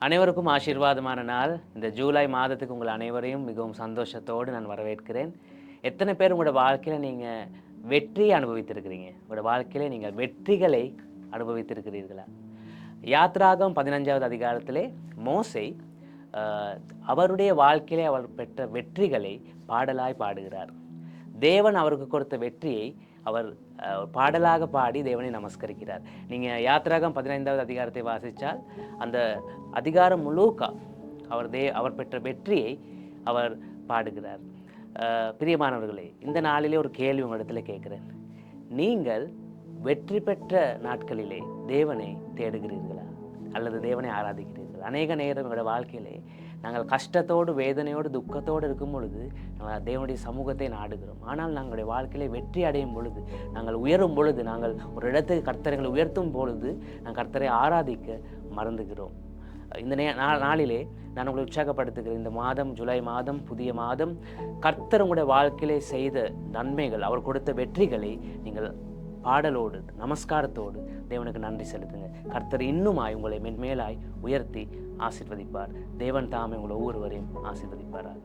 அனைவருக்கும் ஆசீர்வாதமான நாள். இந்த ஜூலை மாதத்துக்கு உங்கள் அனைவரையும் மிகவும் சந்தோஷத்தோடு நான் வரவேற்கிறேன். எத்தனை பேர் உங்களோட வாழ்க்கையில நீங்க வெற்றியை அனுபவித்திருக்கிறீங்க? உங்களோட வாழ்க்கையில நீங்கள் வெற்றிகளை அனுபவித்திருக்கிறீர்களா? யாத்ராகம் 15வது அதிகாரத்திலே மோசே அவருடைய வாழ்க்கையிலே அவர் பெற்ற வெற்றிகளை பாடலாய் பாடுகிறார். தேவன் அவருக்கு கொடுத்த வெற்றியை அவர் பாடலாக பாடி தேவனை நமஸ்கரிக்கிறார். நீங்கள் யாத்ராகம் 15வது அதிகாரத்தை வாசித்தால் அந்த அதிகாரம் முழுக்க அவர் பெற்ற வெற்றியை அவர் பாடுகிறார். பிரியமானவர்களே, இந்த நாளிலே ஒரு கேள்வி உங்களிடத்தில் கேட்குறேன். நீங்கள் வெற்றி பெற்ற நாட்களிலே தேவனை தேடுகிறீர்களா அல்லது தேவனை ஆராதிக்கிறீர்கள்? அநேக நேரம் எங்களோட வாழ்க்கையிலே நாங்கள் கஷ்டத்தோடு வேதனையோடு துக்கத்தோடு இருக்கும் பொழுது நாங்கள் தேவனுடைய சமூகத்தை நாடுகிறோம். ஆனால் நாங்களுடைய வாழ்க்கையிலே வெற்றி அடையும் பொழுது, நாங்கள் உயரும் பொழுது, நாங்கள் ஒரு இடத்துக்கு கர்த்தரை உயர்த்தும் பொழுது நாங்கள் கர்த்தரை ஆராதிக்க மறந்துகிறோம். இந்த நாளிலே நான் உங்களை உற்சாகப்படுத்துகிறேன். இந்த மாதம், ஜூலை மாதம், புதிய மாதம், கர்த்தர் உங்களுடைய வாழ்க்கையிலே செய்த நன்மைகள், அவர் கொடுத்த வெற்றிகளை நீங்கள் பாடலோடு நமஸ்காரத்தோடு தேவனுக்கு நன்றி செலுத்துங்க. கர்த்தர் இன்னுமாய் உங்களை மென்மேலாய் உயர்த்தி ஆசீர்வதிப்பார். தேவன் தாமே உங்களை ஒவ்வொருவரையும் ஆசீர்வதிப்பாராக.